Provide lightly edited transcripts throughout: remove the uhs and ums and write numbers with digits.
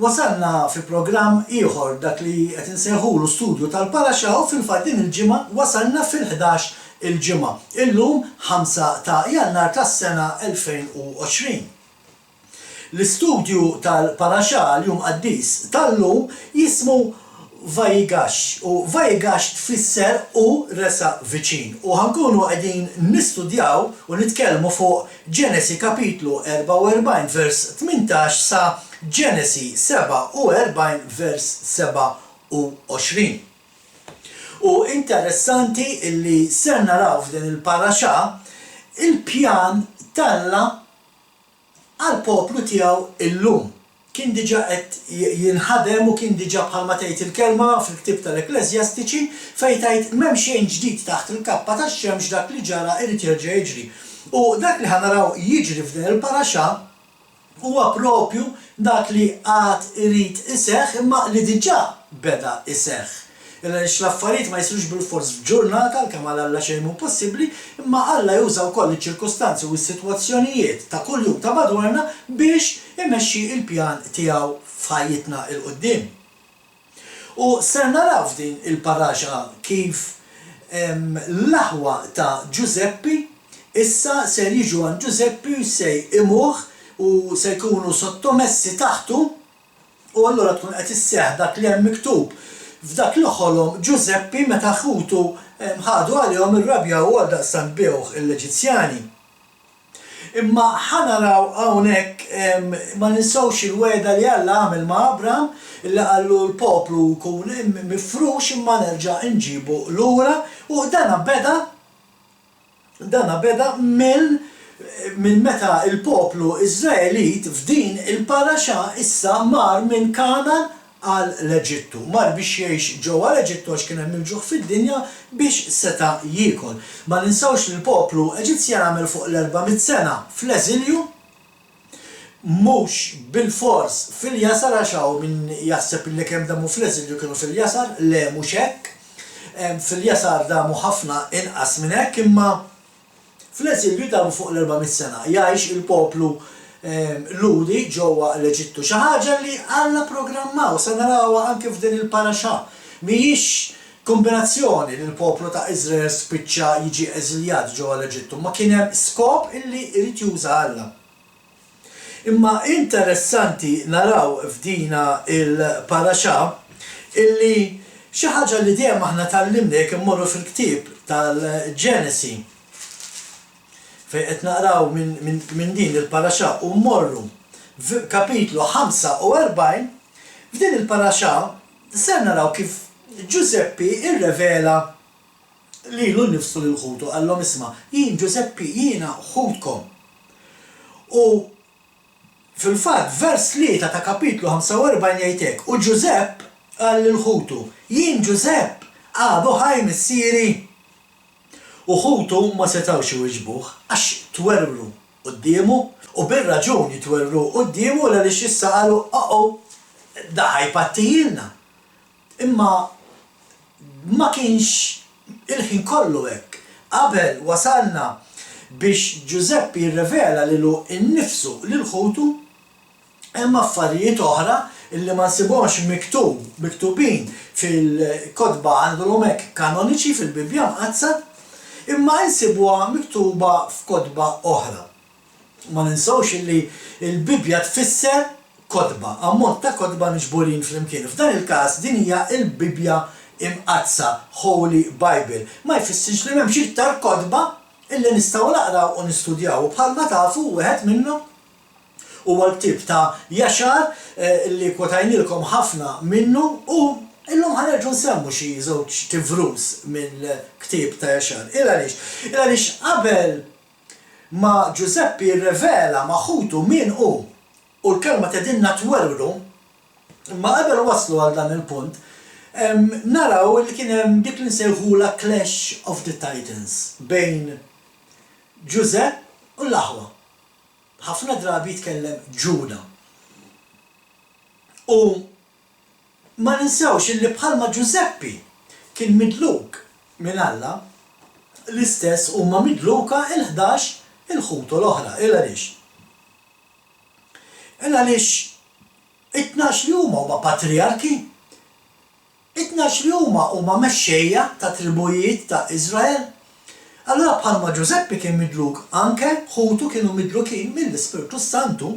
wasalna fi programm ieħor dak li qed insejħulu studju tal-Paraxa u fil-fatt din il-ġimgħa wasalna fil-11 il-ġimgħa. Illum 5 ta' Jannar tas-sena 2020. L-istudju tal-Paraxa l-jum qaddis tal-lum jismu Vajigax u Vajigax tfisser u resa viċin. U ħankunu qegħdin nistudjaw u nitkellmu fuq Ġenesi kapitlu 44 vers 18 sa Ġenesi 47 vers 27. U interessanti illi ser naraw f'din il-Paraxa il-pjan talla għal-poplu tiegħu illum. Kien diġà qed jinħadem u kien diġà bħalma tgħid il-kelma fil-ktieb tal-Ekklesjastiċi fejn tgħid m'hemm xejn ġdid taħt il-kappa tax-xemx dak li ġara jrid jerġa' jiġri. U dak li ħanaraw jiġri f'din il-Paraxa huwa propju dak li għad irid iseħħ imma li diġà beda iseħħ. L-affarijiet ma jsirux bil-fors f'ġurnata kemm għal Alla xejn mhu possibbli, imma Alla juża wkoll iċ-ċirkostanzi u s-sitwazzjonijiet ta' kuljum ta' madwarna biex imexxi l-pjan tiegħu f'ħajjitna il qudiem. U ser naraw f'din il-Paraxa kif l-aħwa ta' Giuseppi issa ser jiġu għand Giuseppi se imuh u se jkunu sottomessi taħtu u allura tkun qed isseħħ dak li hemm miktub f'dak li ħolhom Giuseppi meta ħutu ħadu għalihom ir-rabja u għaldaqstant bewh l-Eġizzjani. Imma ħanaraw hawnhekk ma ninsewx il-wegħda li Alla għamel ma' Abraham illi qallu l-poplu jkun mifrux imma nerġa' inġibu lura u dana beda minn meta il-poplu Iżraelit f'din il-Paraxa issa mar minn Kanaan għal l-Eġittu. Mar biex jgħix ġewwa l-Eġittu għax kien hemm il-ġuħ fid-dinja biex seta' jiekol. Ma ninsawx li l-poplu Eġizzjan għamel fuq l-400 sena fl-eżilju, mhux bil-fors fil-jasar għax hawn min jaħseb li kemm damu fl-eżilju kienu fil-jasar, le mhux hekk. Fil-jasar damu ħafna inqas minn hekk imma fl-eżilju damu fuq l-400 sena. Jgħix il-poplu ludi ġewwa l-Eġittu. Xi ħaġa li Alla programmaw se narawha anke f'din il-Paraxa. Mhijiex kombinazzjoni li l-poplu ta' Iżrael spiċċa jiġi eżiljat ġewwa l-Eġittu, ma kien hemm skop illi jrid juża Alla. Imma interessanti naraw f'dina il-Paraxa illi xi ħaġa li dejjem aħna tallimna jekk immorru fil-ktieb tal-Ġenesi fejn qed naqraw minn din il-Paraxa u mmorru f'kapitlu 45 f'din il-Paraxa se naraw kif Giuseppi irrevela lilu nnifsu lil ħutu qallhom isma' jien Giuseppi jiena ħutkom. U fil-fatt vers 3 ta' kapitlu 45 jgħid hekk u Giusepp qal lil ħutu jien Giusepp għadu ħaj missieri. U ħutu ma setawx iwiġbuh għax twerru qudiemu u bir-raġuni twerru qudiemu għaliex issa qalu da ħajpattijilna. Imma ma kienx il-ħin kollu hekk. Qabel wasalna biex Giuseppi jirrevela lilu innifsu lil ħutu hemm affarijiet oħra illi ma nsibhomx miktubin fil-kotba għandhom hekk kanoniċi fil-Bibja mqazza imma nsibuha miktuba f'kotba oħra. Ma ninsawx illi l-Bibja tfisser kotba, ammont ta' kotba miġburin flimkien. F'dan il-każ din hija l-Bibja imqazza, Holy Bible. Ma jfissirx li m'hemmx iktar kotba illi nistgħu naqraw u nistudjaw bħalma tafu wieħed minnhom huwa l-ktieb ta' Jaxar li kwotajnilkom ħafna minnu u illum ħanerġu nsemmu xi żewġ tivrus mill-ktieb ta' Jaxar. Għaliex qabel ma Giuseppi rrevela ma' ħutu min hu u l-kelma tedinna twerru, ma qabel waslu għal dan il-punt, naraw li kien hemm dik li nsejħula Clash of the Titans bejn Giusepp u l-aħwa. Ħafna drabi jitkellem Ġuda. U ma ninsewx illi bħalma Giuseppi kien midluk minn Alla l-istess huma midluka il-11 il-ħutu l-oħra. Għaliex It-tnax li huma patriarki. It-tnax li huma mexxejja ta' tribujiet ta' Iżrael. Allura bħalma Giuseppe kien midluk anke ħutu kienu midlukin mill-Ispirtu Santu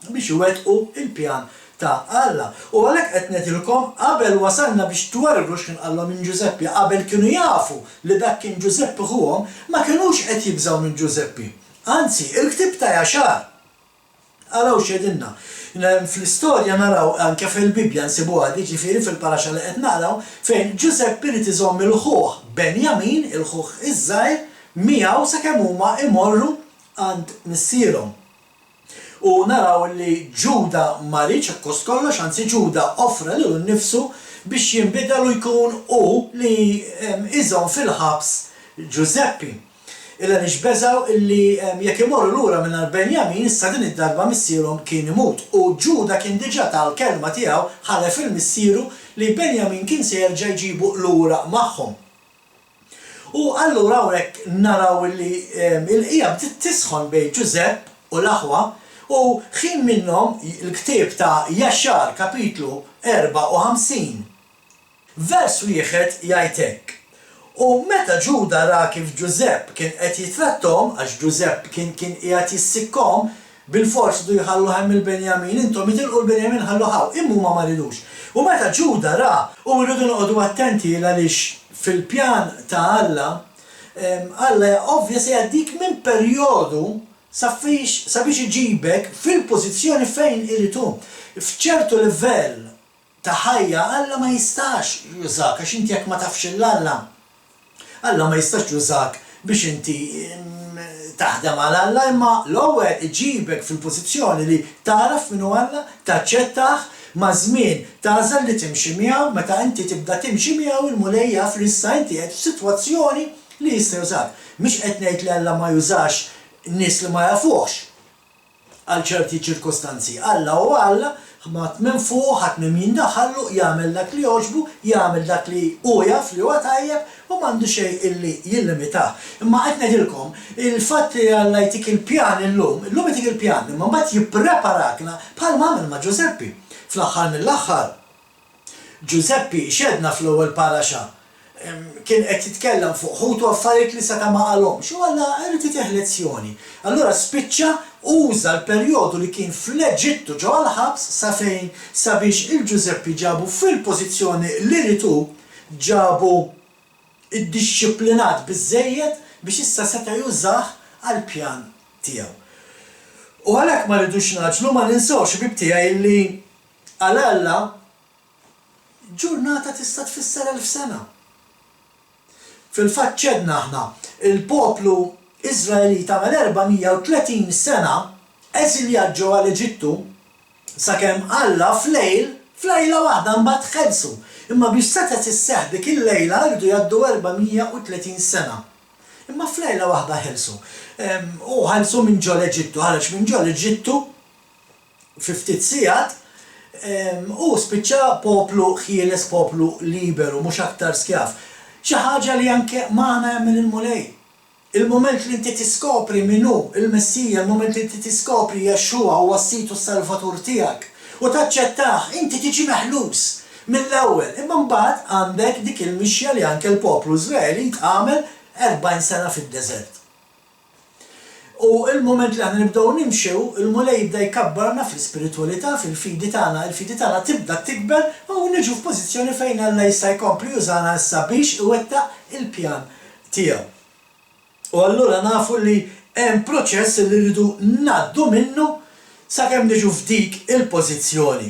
biex iwettqu il-pjan ta' Alla. U għalhekk qed ngħidilkom qabel wasalna biex twerru x'kien qallhom minn Giuseppe, qabel kienu jafu li dak kien Giuseppe huhom, ma kinux qed jibżgħu minn Giuseppe. Anzi, il-ktib ta' Jaxar. Araw x'jedilna. Fl-istorja naraw anke fil-Bibja nsibuha ġifieri fil-paraxa li qed naraw fejn Giuseppe irid iżomm il-ħuħ Benjamin, il-ħuħ iż-żgħir, miegħu sakemm huma imorru għand missierhom. U naraw li Ġuda ma rridx akkost kollox, anzi Ġuda offra lilu nnifsu biex jinbidel u jkun hu li iżomm fil-ħabs Giuseppe. Illa nixbeżaw illi jekk imorru lura minn Benjamin issa din id-darba missierhom kien imut u Ġuda kien diġà tal-kelma tiegħu ħalef il-missieru li Benjamin kien se jerġa' jġibu lura magħhom. U allura hawnhekk naraw li l-qija bdiet tisħon bejn Giuseppe u l-aħwa u ħin minnhom il-ktieb ta' Jaxar kapitlu 54 vers wieħed jgħid hekk. U meta Ġuda ra kif Giuseppe kien qed jitrattom għax Giuseppe kien qiegħed jissikkhom bil-fors du jħallu hemm il-Benjamin, intom jitilqu l-Benjamin ħallu hawn, imma ma ridux. U meta Ġuda ra u rridu noqogħdu attenti għaliex fil-pjan ta' Alla ovvja se jgħaddik minn perjodu sabiex iġibek fil-pożizzjoni fejn iritu. F'ċertu livell ta' ħajja Alla ma jistax jużak għax inti jekk ma tafx il-Alla. Alla ma jistax jużak biex inti taħdem għal Alla imma l-ewwel iġibek fil-pożizzjoni li taraf minnu Alla, taċċettaħ ma' żmien tażel li timxi miegħu meta inti tibda timxi miegħu il-mulej jaf li issa inti qed f'sitwazzjoni li jista' jużak. Mhix qed ngħid li Alla ma jużax nies li ma jafuhx għal ċerti ċirkostanzi. Alla u Alla ħadd minn fuq, ħadd minn jindaħħallu, jagħmel dak li jogħġbu, jagħmel dak li hu jaf li huwa tajjeb u m'għandu xejn illi jillimitah. Imma qed ngħidilkom il-fatt li Alla jtik il-pjan illum jtik il-pjan, imma mbagħad jippreparakna bħalma għamel ma' Giuseppe. Fl-aħħar mill-aħħar Giuseppe xedna fl-ewwel paraxa kien qed jitkellem fuq ħutu affarijiet li seta' ma qalhomx u Alla irid itih lezzjoni. Allura spiċċa uża l-perjodu li kien fl-Eġittu ġewwa l-ħabs sa fejn sabiex il-Giuseppe ġabu fil-pożizzjoni li ritu ġabu iddixxiplinat biżżejjed biex issa seta' jużah għall-pjan tiegħu. U għalhekk ma rridux naġlu ma ninsewx bib tiegħi li għal Alla ġurnata tista' tfisser 1000 sena. Fil-fatt ċedna aħna il-poplu Iżraelita tagħmel 430 sena eżiljat ġewwa l-Eġittu sakemm Alla f'lejla waħda mbagħad ħelsu. Imma biex seta' tisseħħ dik il-lejla rridu jgħaddu 430 sena. Imma f'lejla waħda ħelsu. U ħelsu minn ġol Eġittu, ħareġ minn ġol Eġittu fi ftit sigħat u spiċċa poplu ħieles, poplu liberu, mhux aktar skjaf. Xi ħaġa li anke magħna jagħmel il-mulej. Il-moment li inti tiskopri minnu il-Messija, il-moment li inti tiskopri Jexxua huwa s-situ s-Salvatur tiegħek u taċċettah, inti tiġi meħlus mill-ewwel. Imma mbagħad għandek dik il-mixja li anke l-poplu Żraeli tagħmel 40 sena fid-deżert. U il-moment li aħna nibdew nimxew, il-mulej jibda jkabbarna fl-ispiritualità, fil-fidi tagħna, il-fidi tagħna tibda tikber u niġu f'pożizzjoni fejn Alla jista' jkompli jużana issa biex iwettaq il-pjan tiegħu. U allura nafu li hemm proċess li rridu ngħaddu minnu sakemm niġu f'dik il-pożizzjoni.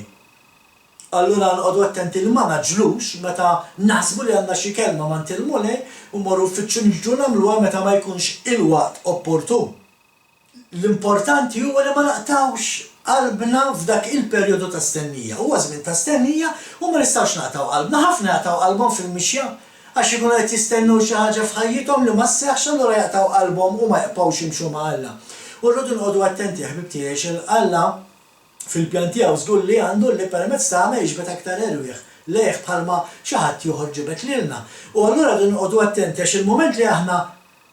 Allura nqogħdu attenti li ma naġlux meta naħsbu li għandna xi kelma mant il-mulej u morru ffittxu niġġu nagħmluha meta ma jkunx il-waqt opportun. L-importanti huwa li ma naqtawx qalbna f'dak il-perjodu ta' stennija. Huwa żmien ta' stennija u ma nistgħux naqtaw qalbna. Ħafna jaqtaw qalbhom fil-mixja għax ikunu qed jistennew xi ħaġa f'ħajjithom li ma sseħħx allura jaqtaw qalbhom u ma jaqbgħux jimxu ma' Alla. U rridu nqogħdu attenti ħbib tiegħi għax Alla fil-pjan tiegħu żgur li għandu li permezz tagħna jiġbed aktar erwieħ. Lejh bħalma xi ħadd ieħor ġibed lilna. U allura rridu nqogħdu attenti għax il-mument li aħna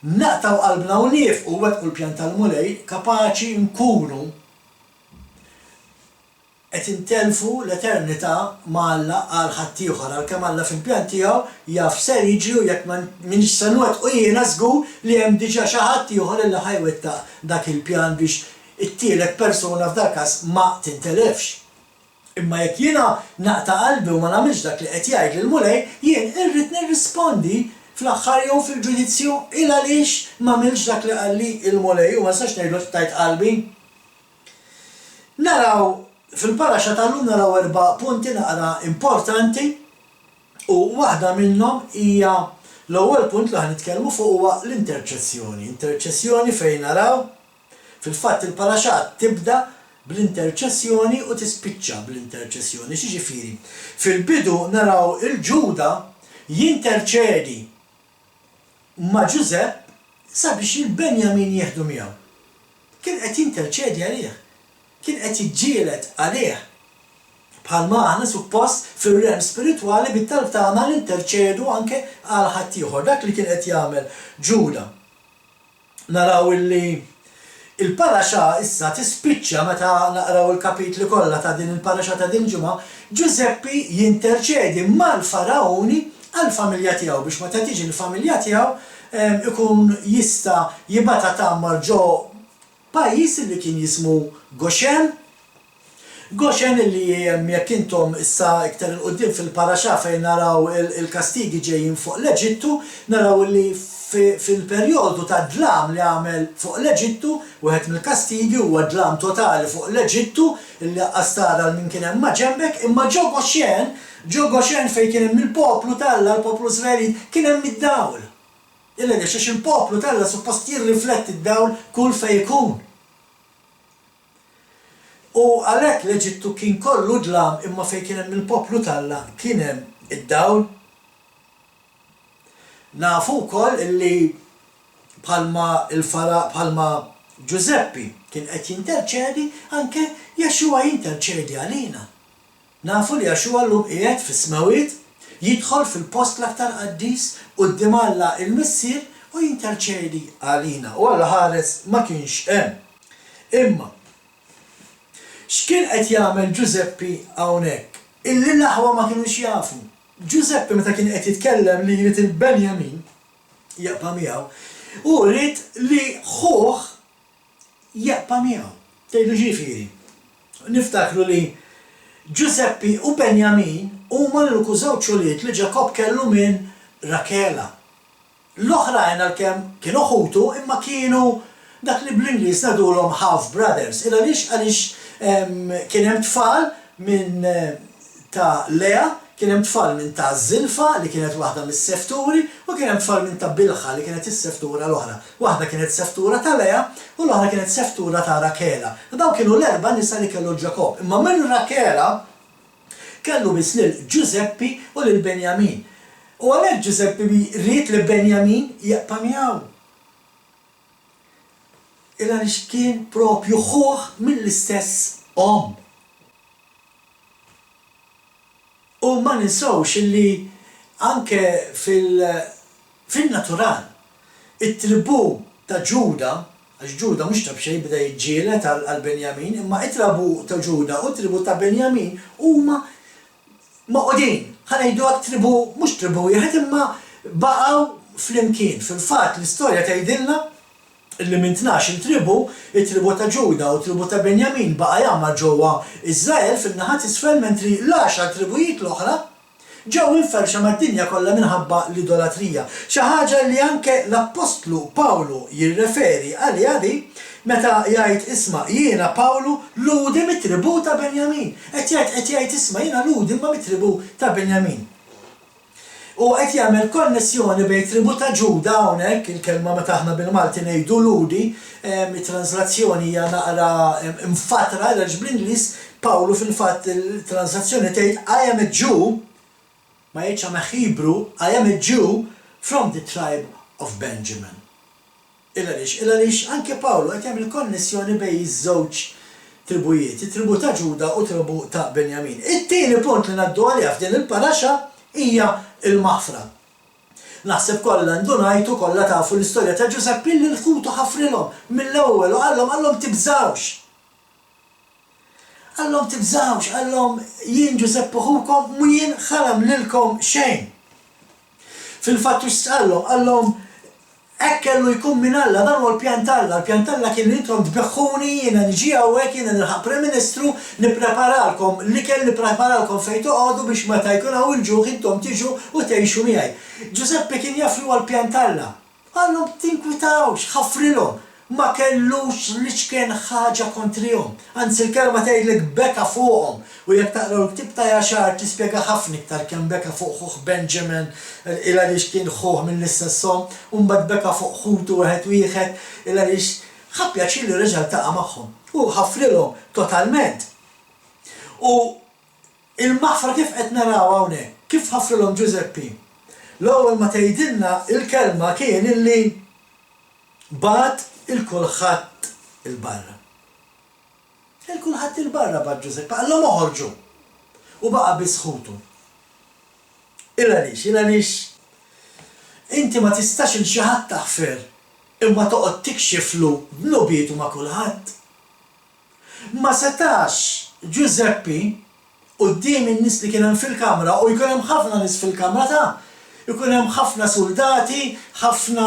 naqtaw qalbna u nifqu wettqu l-pjan tal-mulej kapaċi nkunu qed intelfu l-eternità ma' Alla għal ħadd ieħor għalkemm Alla fil-pjan tiegħu jaf ser jiġri u jekk m'iniex se nwettqu jiena żgur li hemm diġà xi ħadd ieħor illi ħajwettaq dak il-pjan biex it-tielet persuna f'dak każ ma tintelefx. Imma jekk jiena naqta' qalbi u ma nagħmilx dak li qed jgħid lil Mulej, jien irrid nirrispondi fl-aħħar jew fil-ġudizzju il għaliex m'għamilx dak li qal li l-Mulej u ma nistax ngħidlu tajt qalbi. Naraw fil-paraxa tal-lum naraw 4 punti naqra importanti u waħda minnhom hija l-ewwel punt li ħanitkellmu fuq huwa l-interċessjoni. Interċessjoni fejn naraw fil-fatt il-paraxat tibda bl-interċessjoni u tispiċċa bl-interċessjoni. X'jiġifieri? Fil-bidu naraw il-Ġuda jinterċedi ma' Ġusepp sabiex il-Benjamin jieħdu miegħu. Kien qed jinterċedi għalih. Kien qed jiġġieled għalih. Bħalma aħna suppost fir-realm spiritwali bit-talb tagħna ninterċedu anke għal ħadd ieħor. Dak li kien qed jagħmel Ġuda. Naraw illi il-paraxa issa tispiċċa meta naqraw il-kapitli kollha ta' din il-paraxa ta' din ġimgħa, Ġuseppi jinterċedi mal-Farawni għall-familja tiegħu biex meta tiġi l-familja tiegħu ikun jista' jibgħatha tagħmar ġo pajjiż li kien jismu Goshen. Goshen li jekk intom issa iktar il-qudiem fil-paraxa fejn naraw il-kastigi ġejjin fuq l-Eġittu, naraw li fil-perjodu ta' dlam li għamel fuq l-Eġittu, wieħed mill-kastigi huwa dlam totali fuq l-Eġittu illi qastara minn kien hemm ma' ġembek, imma ġo Goshen fejn kien hemm il-poplu Alla, l-poplu Żvelit kien hemm id-dawl. Illa għax il-poplu Alla suppost jirrifletti d-dawl kull fejn ikun. U għalhekk l-Eġittu kien kollu dlam imma fejn kien hemm il-poplu Alla kien hemm id-dawl. Nafu wkoll illi bħalma Ġuseppi kien qed jinterċedi anke Jaxua jinterċedi għalina. Nafu li Jaxua llum qiegħed fis-Smawiet jidħol fil-post l-aktar qaddis quddiem Alla il-Missier u jinterċedi għalina. U Alla ħares ma kienx hemm. Imma x'kien qed jagħmel Ġuseppi hawnhekk? Illi l-aħwa ma kinux jafu. Ġuseppi meta kien qed jitkellem li jrid il-Benjamin jaqpa' miegħu u rrid li ħuh jaqpa' miegħu. Tgħidu ġifieri. Niftakru li Ġuseppi u Benjamin huma l-uku żewġ ċuliet li Ġakob kellu minn Rakela. L-oħrajn għalkemm kienu ħutu imma kienu dak li bl-Ingliż ngħidulhom half brothers. Għaliex kien hemm tfal minn ta' Lea, kien hemm tfal minn ta' Zilfa li kienet waħda mis-sefturi u kien hemm tfal minn ta' Bilħa li kienet is-seftura l-oħra. Waħda kienet seftura ta' Lea u l-oħra kienet seftura ta' Rakela. Dawn kienu l-erba' nisa li kellu Ġakob. Imma minn Rakela kellu biss lil Ġuseppi u lil Benjamin. U għalhekk Ġuseppi rrid li Benjamin jaqpa' miegħu. Illa li kien propju ħuh mill-istess om. U ma ninsawx illi anke fil-natural it-tribu ta' Ġuda, għax Ġuda mhux ta' b'xejn bida jiġġieled għal Benjamin, imma it-tribu ta' Ġuda u t-tribu ta' Benjamin huma moqdin. Ħanejdu għak tribu mhux tribu wieħed imma baqgħu flimkien. Fil-fatt l-istorja tgħidilna illi minn 12 il-tribu ta' Ġuda u tribu ta' Benjamin baqa' jagħmel ġewwa Iżrael fin-naħat isfel mentri l-10 tribujiet l-oħra ġew inferxa mad-dinja kollha minħabba l-idolatrija. Xi ħaġa li anke l-Apostlu Pawlu jirreferi għaliha di meta jgħid isma' jiena Pawlu ludi mit-tribu ta' Benjamin. Qed jgħid isma' jiena ludi ma mit-tribu ta' Benjamin. U qed jagħmel konnessjoni bejn tribu ta' Ġuda hawnhekk, il-kelma meta aħna bil-Malti ngħidu ludi, it-translazzjoni hija naqra mfatra għaliex bl-Ingliż Pawlu fil-fatt il-translazzjoni tgħid I am a Jew, ma jgħidx I'm a Hebrew, I am a Jew from the tribe of Benjamin. Illa għaliex anke Pawlu qed jagħmel konnessjoni bejn iż-żewġ tribujiet, it-tribu ta' Ġuda u tribu ta' Benjamin. It-tieni punt li ngħaddu għaliha f'din il-paraxa hija il-maħfra. Naħseb kollha ndunajtu kollha tafu l-istorja ta' Ġuseppi li l-ħutu ħafrilhom mill-ewwel u għallhom tibżawx. Għallhom tibżawx, għallhom jien Ġuseppe ħukom mu jien ħaram lilkom xejn. Fil-fattu x'għallhom, għallhom hekk kellu jkun minn Alla, dan huwa l-pjan tal-Alla. L-pjan tal-Alla kien li intom tbeħħuni jiena niġi hawnhekk jiena nilħaq Prim Ministru nippreparalkom l-ikel nippreparalkom fejn toqgħodu biex meta jkun hawn il-ġuħ intom tiġu u tgħixu miegħi. Ġuseppe kien jaf li huwa l-pjan tal-Alla. Għallhom tinkwitawx, ħaffrilhom. Ma kellux li xkien ħaġa kontrihom. Anzi l-kelma tgħidlek beka fuqhom. U jekk taqraw l-ktib ta' Jaxar tispjega ħafna iktar kemm beka fuq ħuħ Benjamin il għaliex kien ħuħ mill-istesshom, u mbagħad beka fuq ħutu wieħed il għaliex ħabbja li reġa' taqa' magħhom. U ħaffrilhom totalment. U il-maħfra kif qed naraw hawnhekk, kif ħaffrilhom Ġuseppi. L-ewwel ma tgħidilna il-kelma kien illi bad il-kulħadd il-barra. Il-kulħadd il-barra bad Ġuseppe, għallhom oħorġu. U baqa' bisħutu. Il-għaliex, inti ma tistax il xi ħadd taħfer imma toqgħod tikxiflu b'nubietu ma' kulħadd. Ma setax Ġuseppi quddiem in-nies li kien hemm fil-kamra u jkun hemm ħafna nies fil-kamra ta' ikun hemm ħafna soldati, ħafna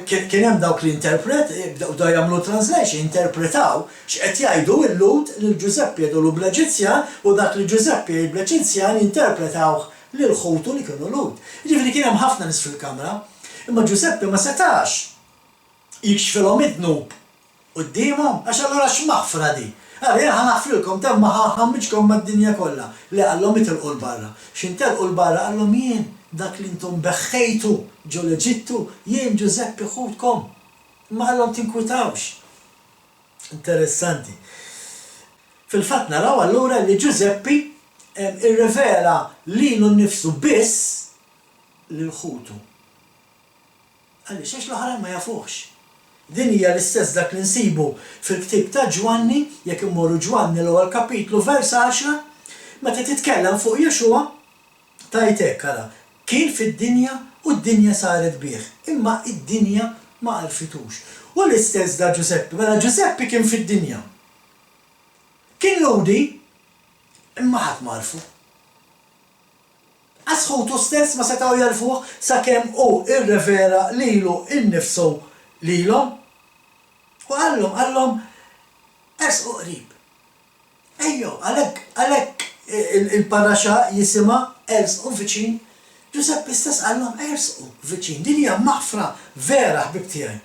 kien hemm dawk li bdew jagħmlu translation, interpretaw x'qed jgħidu l-Lut lil Ġuseppi jgħidu bl-Eġizzjan u dak li Ġuseppi jgħid bl-Eġizzjan jinterpretawh lil ħutu li kienu Lut. Jiġifieri kien hemm ħafna nies fil-kamra, imma Ġuseppi ma setax jikxfilhom id-dnub qudiemhom għax allura x'maħfra di. Għara, jena ħanaħfrilkom temma ħammiġkom mad-dinja kollha li għallhom itilqu l-barra. X'intelqu l-barra għallhom jien dak li intom beħħejtu ġo l-Eġittu jien Ġuseppi ħudkom. Ma għallhom tinkwitawx. Interessanti. Fil-fatt naraw allura li Ġuseppi irrivela lilu nnifsu biss lil-ħutu. Għaliex għax l-oħra ma jafuhx. Din hija l-istess dak li nsibu fil-ktib ta' Ġwanni, jekk immorru Ġwanni l-ewwel kapitlu vers 10, meta titkellem fuq Jexua tajt hekk ara. Kien fid-dinja u d-dinja saret bih, imma id-dinja ma għarfitux. U l-istess da Ġuseppi, mela Ġuseppi kien fid-dinja. Kien lodi, imma ħadd ma għarfu. Asħutu stess ma setgħu jarfuh sakemm hu irrevela lilu innifsu lilhom u għallhom ersqu qrib. Ejjew, għalhekk il-paraxa jisimha ersqu viċin. Ġuseppi stess għallhom ersqu viċin. Din hija maħfra vera ħbib tiegħi.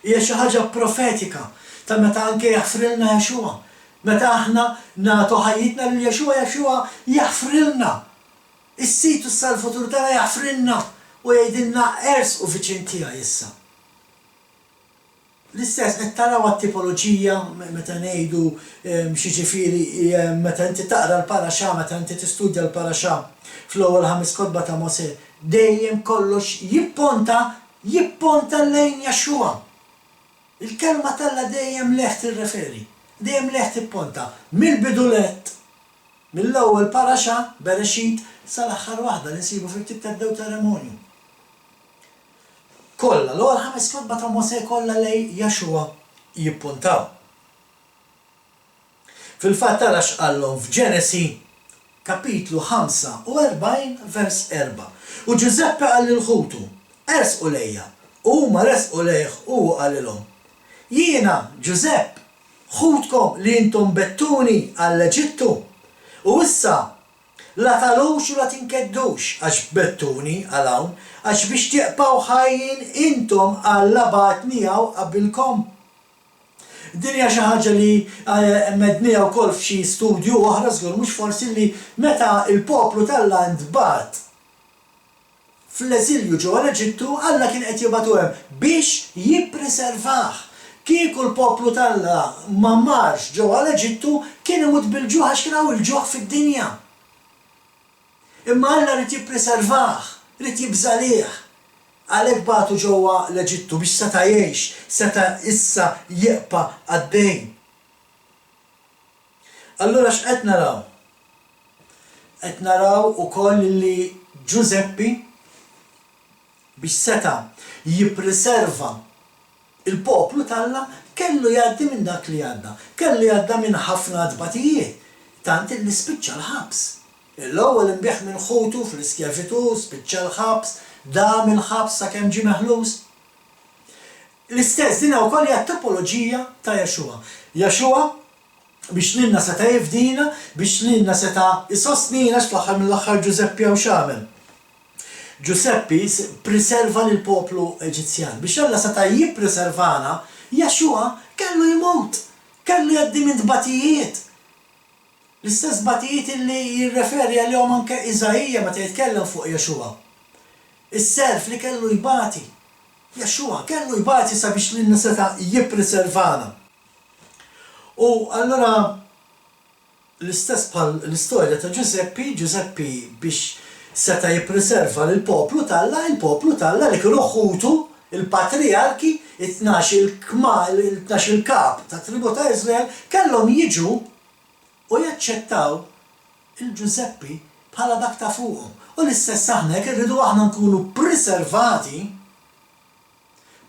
Hija xi ħaġa profetika ta' meta anke jaħfrilna Jexua. Meta aħna nagħtu ħajjitna lil Jexua jaħfrilna. Is-situ sal-futur tagħna jaħfrilna u jgħidilna ersqu viċin tiegħi issa. L-istess qed taraw għat-tipoloġija meta ngħidu xiġifieri meta inti taqra l-paraxa, meta inti tistudja l-paraxa fl-ewwel 5 kotba ta' Mosè, dejjem kollox jipponta lejn Jexua. Il-kelma talla dejjem leħ tirreferi, dejjem leħ tipponta mill-bidulet, mill-ewwel paraxa Berexit sal-aħħar waħda li nsibu fil-ktib tad-Deuteronomju. Kolla, l-ewwel 5 kotba ta' Mosè kollha lejn Jexua jippuntaw. Fil-fatt tara x'qalhom f'Ġenesi kapitlu 45 vers 4. U Ġuseppe qal lil-ħutu, ersqu lejja, u huma resqu lejh u qalilhom. Jiena Ġusepp, ħutkom li intom bettuni għall-Eġittu, u issa la talux u la tinkeddux għax bettuni għal hawn, għax biex tieqpaw ħajjin intom għall-labat miegħu qabilkom. Din hija xi ħaġa li mednija wkoll f'xi studju oħra żgur mhux forsi li meta l-poplu tal-land bat fl-eżilju ġewwa l-Eġittu Alla kien qed jibgħatu hemm biex jippreservah. Kieku l-poplu Alla ma marx ġewwa l-Eġittu kien imut bil-ġuħ għax kien hawn il-ġuħ fid-dinja. Imma Alla rid jippreservah, rid jibżalih. Għalhekk bagħtu ġewwa l-Eġittu biex seta' jgħix, seta' issa jieqpa' għaddej. Allura x'qed naraw? Qed naraw ukoll li Ġuseppi biex seta' jippreserva il-poplu Alla kellu jgħaddi minn dak li għadda. Kellu jgħadda minn ħafna dbatijiet. tant li spiċċa l-ħabs. L-ewwel imbieħ minn ħutu fl-iskjavitu, spiċċa l-ħabs, dam il-ħabs sakemm ġie meħlus. L-istess din wkoll hija tipoloġija ta' Jexua. Jexua biex lilna seta' jifdina, biex lilna seta' isostnina fl-aħħar mill-aħħar Giuseppi hawn x'għamel. Giuseppi preserva lill-poplu Eġizzjan. Biex Alla seta' jippreservana, Jexua kellu jmut, kellu jgħaddi minn tbatijiet. L-istess batijiet li jirreferi għalihom anke Iżajija meta jitkellem fuq Jexua. Is-serf li kellu jbati. Jexua kellu jbati sabiex lilna seta' jippreservana. U allora l-istess bħal l-istorja ta' Giuseppi biex seta' jippreserva lill-poplu Talla, il-poplu Talla li kienu ħutu il-patriarki, il-12 il-kap ta' tribu ta' Iżrael kellhom jiġu u jaċċettaw il-Giuseppi bħala dak ta' fuqhom. U l-istess aħna jekk irridu aħna nkunu preservati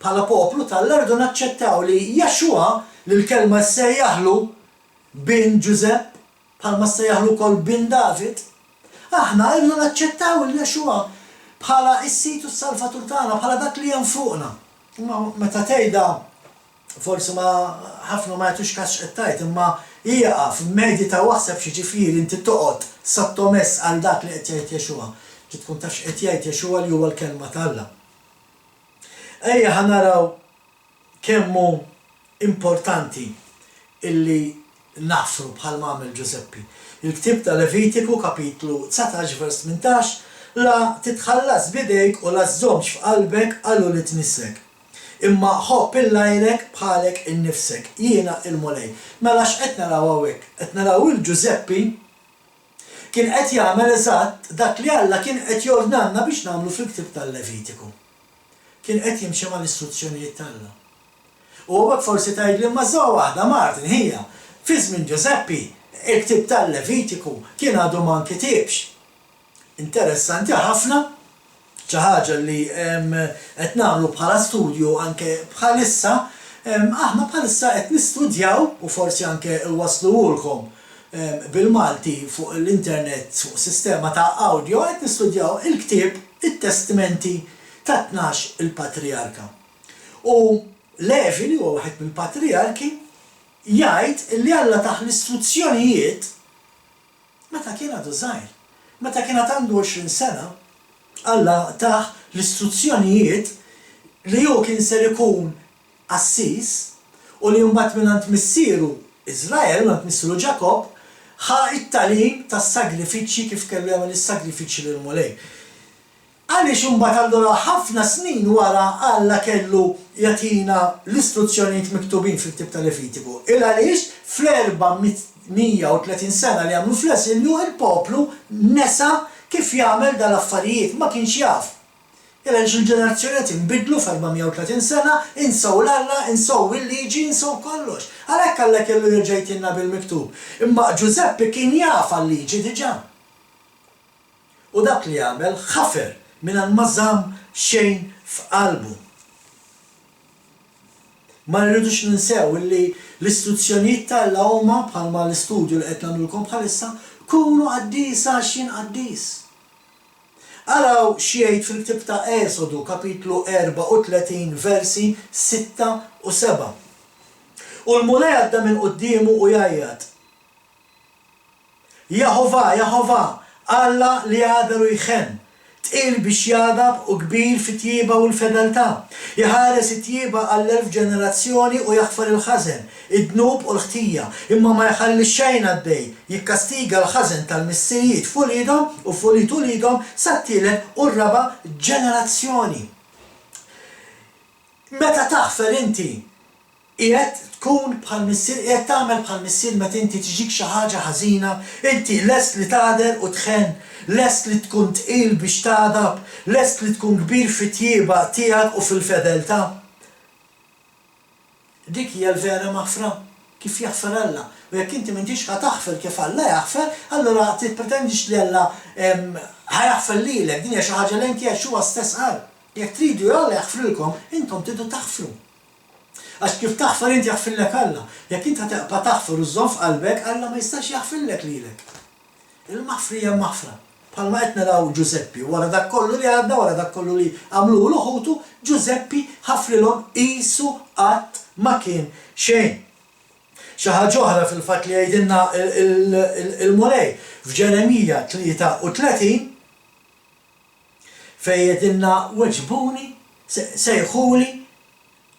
bħala poplu Talla rridu naċċettaw li Jexua li l-kelma sejjaħlu bin Giusepp bħalma sejjaħlu kol bin David, aħna rridu naċċettaw li Jexua bħala is-situ s-salvatur tagħna bħala dak li hemm fuqna. Meta tgħidha forsi ma ħafna ma jagħtux każ qed tgħid, imma hija f'medita waħseb xi ġifieri inti toqgħod sottomess għal dak li qed jgħid Jexua. Ġi tkun taf x'qed jgħid Jexua li huwa l-kelma Talla. Ejja ħanaraw kemm hu importanti illi nafru bħal għamel Giuseppi. Il-ktib ta' Levitiku kapitlu 19 vers 18 la titħallas bidejk u la żżommx f'qalbek għallu li tnissek. Imma ħobb il-lajlek bħalek innifsek, jiena il-mulej. Mela x'qed naraw hawnhekk? Qed naraw il-Giuseppi kien qed jagħmel eżatt dak li Alla kien qed jordnanna biex nagħmlu fil-ktib tal-Levitiku. Kien qed jimxi mal-istruzzjonijiet Talla. U għak forsi tgħidli ma żewwa waħda Martin hija fi żmien Giuseppi il-ktib tal-Levitiku kien għadu ma nkitibx. Interessanti ħafna xi ħaġa li qed nagħmlu bħala studju anke bħalissa, aħna bħalissa qed nistudjaw u forsi anke wasluhulkom bil-Malti fuq l-internet fuq sistema ta' audio qed nistudjaw il-ktieb it-testimenti ta' 12 il-Patriarka. U Levi li huwa waħed mill-patriarki jgħid li Alla taħ l-istruzzjonijiet meta kien għadu żgħir. Meta kien għandu 20 sena, Alla taħ l-istruzzjonijiet li hu kien ser ikun assis u li mbagħad mingħand missieru Iżrael, mingħand missieru Ġakob, ħa it-talim tas-sagrifiċċji kif kellu jagħmel is-sagrifiċċji lill-mulej. Għaliex imbagħad allura ħafna snin wara Alla kellu jagħtina l-istruzzjonijiet miktubin fil-ktib tal-Levitiku. Il għaliex fl-430 sena li għamlu fl-esilju il-poplu nesa kif jagħmel dal-affarijiet, ma kienx jaf. Il għaliex il-ġenerazzjonijiet inbidlu f'430 sena, insew l-Alla, insew il-liġi, insew kollox. Għalhekk Alla kellu jerġa' jgħidilna bil-miktub. Imma Giuseppi kien jaf għal-liġi diġà. U dak li jagħmel ħafer mingħand ma żamm xejn f'qalbu. Ma rridux ninsew illi l-istruzzjonijiet Talla huma bħalma l-istudju li qed nagħmlulkom bħalissa kunu qaddis għaxin qaddis. Araw x'jgħid fil-ktib ta' Esodu kapitlu 34 versi 6 u 7. U l-mulej għadda minn qudiemu u jgħajjad. Jehovah, Alla li għadaru jħen. Tqil biex jadab u kbir fit-tjieba u l-fedeltà. Jħares it-tjieba għall-1000 ġenerazzjoni u jaħfar il-ħażen, id-dnub u l-ħtija, imma ma jħalli xejn għaddej, jikkastiga l-ħażen tal-missirijiet fulidhom u fulitu lidhom sat-tielet u r-raba' ġenerazzjoni. Meta taħfer inti qiegħed tkun bħal missier, qiegħed tagħmel bħal missier meta inti tiġik xi ħaġa ħażina, inti lest li tagħder u tħenn, lest li tkun tqil biex tagħdab, lest li tkun kbir fit-tjieba tiegħek u fil-fedeltà. Dik hija l-vera maħfra kif jaħfer Alla. U jekk inti m'intix ħataħfer kif Alla jaħfer, allura tipretendix li Alla ħajaħfer lilek, din hija xi ħaġa li inti għax huwa stess qal. Jekk tridu Alla jaħfrilkom, intom tridu taħfru. Għax kif taħfar inti jaħfirlek Alla. Jekk inti taqba' taħfar u żżomm f'qalbek, Alla ma jistax jaħfirlek lilek. Il-maħfrija maħfra. Bħalma qed naraw Giuseppi, wara dak kollu li għadda, wara dak kollu li għamlu l-ħutu, Giuseppi ħafrilhom qisu qatt ma kien xejn. Xi ħaġa oħra fil-fatt li jgħidilna il-Mulej f'Ġeremija 33 fejn jgħidilna weġbuni, sejħuli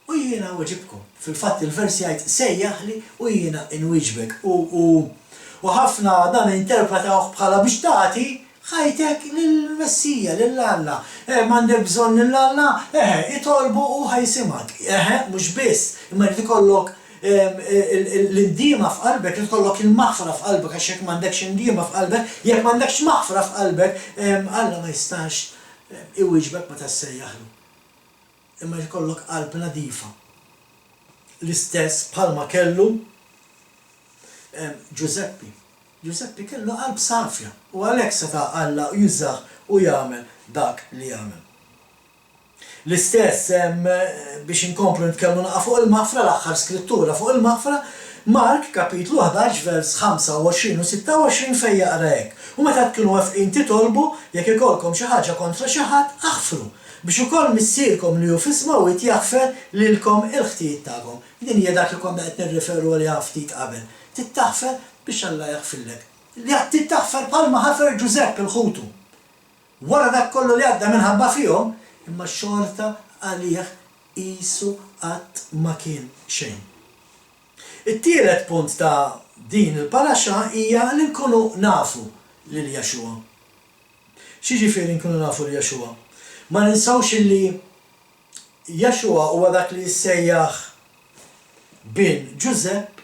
u jiena weġibkom. Fil-fatt il-vers jgħid sejjaħli u jiena inwiġbek. U ħafna dan interpretawh bħala biex tagħti ħajtek lill-Messija, lill-Alla. M'għandek bżonn lill-Alla, itolbu u ħajsimak. Mhux biss, imma jrid ikollok l-indima f'qalbek, jrid ikollok il-maħfra f'qalbek għax jekk m'għandekx indima f'qalbek, jekk m'għandekx maħfra f'qalbek, Alla ma jistax iwieġbek meta ssejjaħlu. Imma jrid ikollok qalb nadifa. L-istess bħalma kellu Giuseppi. Giuseppi kellu qalb safja u għalhekk seta' Alla jużah u jagħmel dak li jagħmel. L-istess biex inkomplu nitkellmu naqa' fuq il-maħfra l-aħħar skrittura fuq il-maħfra Mark kapitlu 11 vers 25 u 26 fejn jaqra hekk. U meta tkunu wafqin titolbu jekk ikolkom xi ħaġa kontra xi ħadd aħfru biex ukoll missierkom li hu f'ismaw jaħfer lilkom il-ħtijiet tagħkom. Din hija dak li konna qed nirreferu għaliha ftit qabel. Tittaħfer biex Alla jaħfirlek. Li qed tittaħfer bħalma ħafer Giuseppe il-ħutu. Wara dak kollu li għadda minħabba fihom, imma xorta għalih qisu qatt ma kien xejn. It-tielet punt ta' din il-paraxa hija li nkunu nafu lil Jaxua. Xi ġifieri nkunu nafu lil Jaxua? Ma ninsawx li Jaxua huwa dak li jissejjaħ bin Giuseppe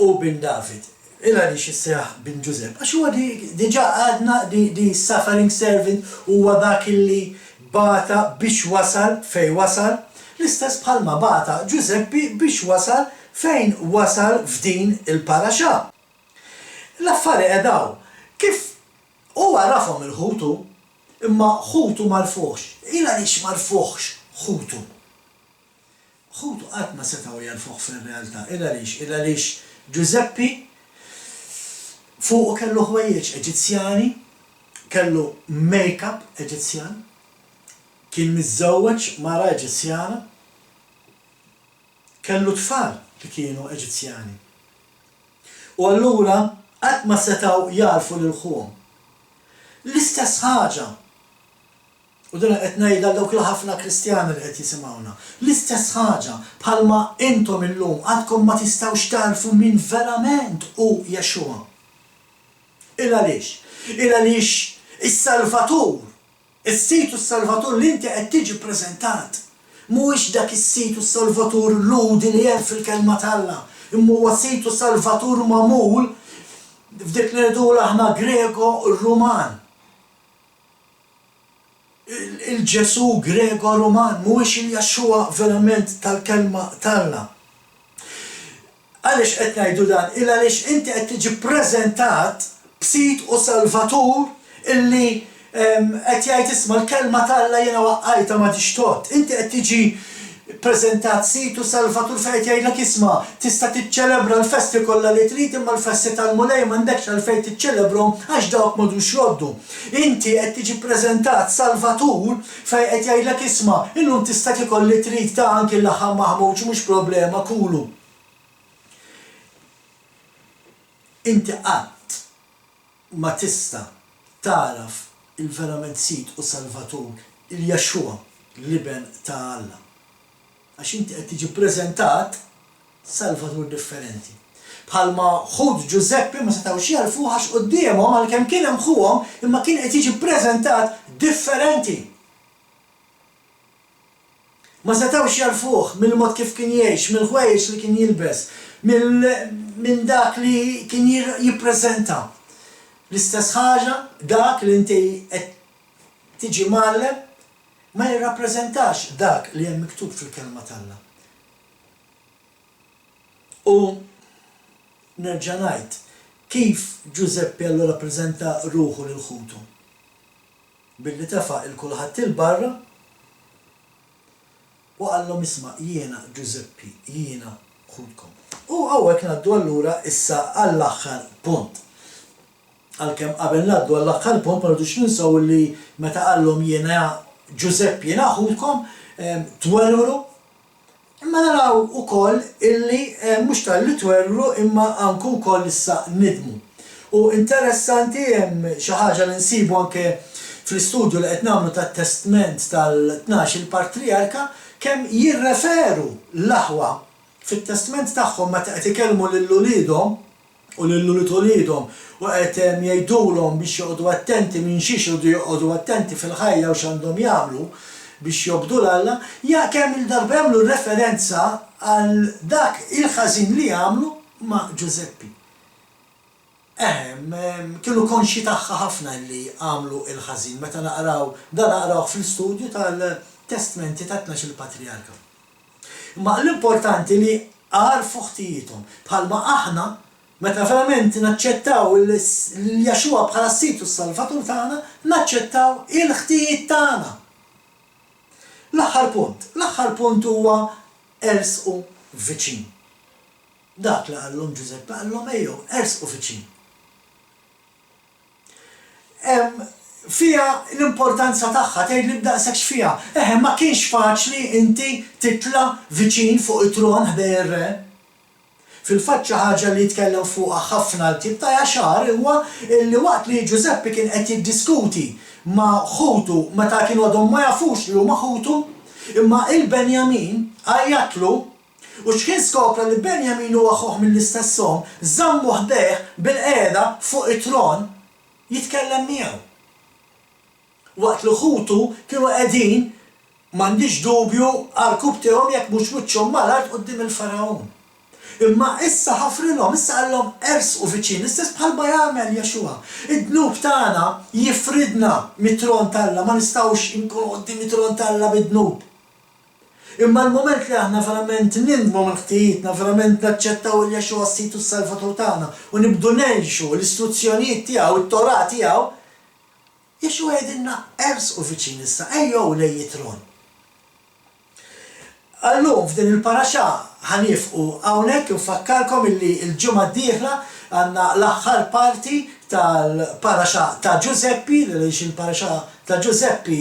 u bin David. Illa li xissejjaħ bin Giuseppe. Għax huwa diġà għadna di suffering servant huwa dak li bata biex wasal fejn wasal. L-istess bħalma bata Giuseppe biex wasal fejn wasal f'din il-paraxa. L-affari qedaw kif huwa rafhom il-ħutu imma ħutu marfuħx. Ila lix marfuħx ħutu. Ħutu qatt ma setgħu jarfuh fir-realtà. Ila lix Giuseppe fuq kellu ħwejjeġ Eġizzjani, kellu make-up Eġizzjan, kien miżżewweġ mara Eġizzjana, kellu tfal li kienu Eġizzjani. U allura qatt ma setgħu jarfu lil ħuhom. L-istess ħaġa, u din qed ngħidha dawk il-ħafna Kristjani li qed jisimgħuna, l-istess ħaġa bħalma intom illum għadkom ma tistgħux tarfu min verament hu Jaxua. Illa lix is-Salvatur, is-Situ s-Salvatur li inti qed tiġi ppreżentat. Mhuwiex dak is-Situ s-Salvatur ludi li hemm fil-kelma tAlla, imma huwa Situ Salvatur magħmul f'dik li ngħidu aħna Greko-Ruman. Il-Ġesu Greko-Ruman mhuwiex il-Jaxua verament tal-kelma tAlla. Għaliex qed ngħidu dan? Illa lix inti qed tiġi ppreżentat b'Sit u Salvatur illi qed jgħid isma' l-kelma tAlla jiena waqqajta ma tixtot. Inti qed tiġi ppreżentat Sit u Salvatur fejn qed jgħidlek isma' tista' tiċċelebra l-festi kollha li trid imma l-festi tal-Mulej m'għandekx għalfejn tiċċelebrhom għax dawk m'għadux jgħoddu. Inti qed tiġi ppreżentat Salvatur fejn qed jgħidlek isma' illum tista' tikol li trid ta' anki l-laħam maħmuġ mhux problema kulu. Inti qatt ma tista' taraf il-verament Sit u Salvatur, il-Jaxua, l-iben ta' Alla. Għax inti qed tiġi ppreżentat Salvatur differenti. Bħalma ħud Giuseppe ma setgħux jarfuh għax qudiemhom għalkemm kien hemm ħuhom imma kien qed jiġi ppreżentat differenti. Ma setgħux jarfuh mill-mod kif kien jgħix, mill-ħwejjeġ li kien jilbes, minn dak li kien jippreżenta. L-istess ħaġa dak li inti qed tiġi mgħallem ma jirrappreżentax dak li hemm miktub fil-kelma tAlla. U nerġa' ngħid kif Giuseppe allura ppreżenta ruħu lil ħutu. Billi tefa' il-kulħadd il-barra u għallhom isma' jiena Giuseppe, jiena ħudkom. U hawnhekk ngħaddu allura issa għall-aħħar punt. Għalkemm qabel ngħaddu għall-aħħar punt ma rridux ninsew li meta qallhom jiena Giuseppe jiena ħudkom twerru, imma naraw ukoll illi mhux tal-li twerru imma anke wkoll issa nidmu. U interessanti hemm xi ħaġa li nsibu anke fl-istudju li qed nagħmlu tat-testament tal-12 il-patriarka kemm jirreferu l-aħwa fit-testament tagħhom meta qed ikellmu lil uliedhom u lil uliedhom u qed jgħidulhom biex joqgħdu attenti minn xi joqgħdu attenti fil-ħajja u x'għandhom jagħmlu biex jobdu l-Alla, kemm il-darba jagħmlu referenza għal dak il-ħażin li jagħmlu ma' Giuseppe. Kienu konxi tagħha ħafna li għamlu il-ħażin meta naqraw fl-istudju tal-testmenti tat-12 il-patriarka. Ma l-importanti li għarfu ħtijithom bħalma aħna meta verament naċċettaw l-Jaxua bħala s-Situ s-Salvatur tagħna, naċċettaw il-ħtijiet tagħna. L-aħħar punt huwa ersqu viċin. Dak li għallhom Giuseppe għallhom ejjew ersqu viċin. Fija l-importanza tagħha tgħidli b'daqshekk x'fiha. Ma kienx faċli inti titla' viċin fuq it-tron ħdej ir-re. Fil-fatt xi ħaġa li jitkellem fuqha ħafna l-tip ta' Jaxar huwa li waqt li Giuseppe kien qed jiddiskuti ma' ħutu meta kienu għadhom ma jafux li huma ħutu, imma il-Benjamin għajjatlu u x'kien skopra li Benjamin huwa aħuh mill-istesshom żammu ħdejh bil-qiegħda fuq it-tron jitkellem miegħu. Waqt li ħutu kienu qegħdin m'għandix dubju għall-kub tiegħhom jekk mhux wiċċhom mal-art quddiem il-Farawn. Imma issa ħafrilhom, issa qallhom ersqu viċin, istess bħalma jagħmel Jaxua. Id-dnub tagħna jifridna mit-tron talla, ma nistgħux inkunu quddiem it-tron talla bid-dnub. Imma l-moment li aħna verament nindmu minn ħtijietna, verament naċċettaw il Jaxua s-Situ s-Salvatur tagħna u nibdu ngħixu l-istruzzjonijiet tiegħu, it-Torah tiegħu, Jaxua jgħidilna ersqu viċin issa, ejjew lejn it-tron. Allum f'din il-paraxà ħanifqu hawnhekk infakkarkom illi l-ġimgħa d-dieħla għandna l-aħħar parti tal-paraxà ta' Giuseppe, li il-paraxà ta' Giuseppe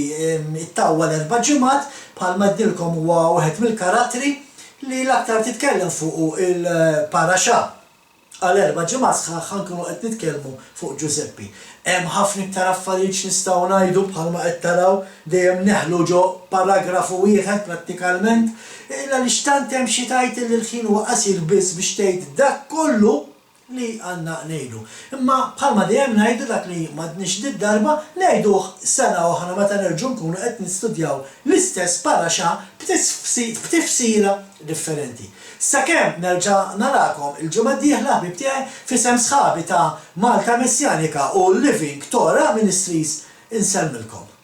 ittawwa l-4 ġimgħat bħalma ddilkom huwa wieħed mill-karattri li l-aktar titkellem fuq il-paraxà. Għal-4 ġimgħat ħankunu qed nitkellmu fuq Giuseppe. Hemm ħafna iktar affarijiet nistgħu ngħidu bħalma qed taraw dejjem neħlu ġo paragrafu wieħed prattikalment, illa li xtant hemm xi tajt li l-ħin huwa qasir biss biex tgħid dak kollu li għandna ngħidu. Imma bħalma dejjem ngħidu dak li m'għadniex dit-darba ngħiduh sena oħra meta nerġgħu nkunu qed nistudjaw l-istess paraxà b'tifsira differenti. Sakemm nerġa' narakom il-ġimgħa d-dieħla ħbib tiegħi f'isem sħabi ta' Malta Messjanika u Living Torah Ministries insellmilkom.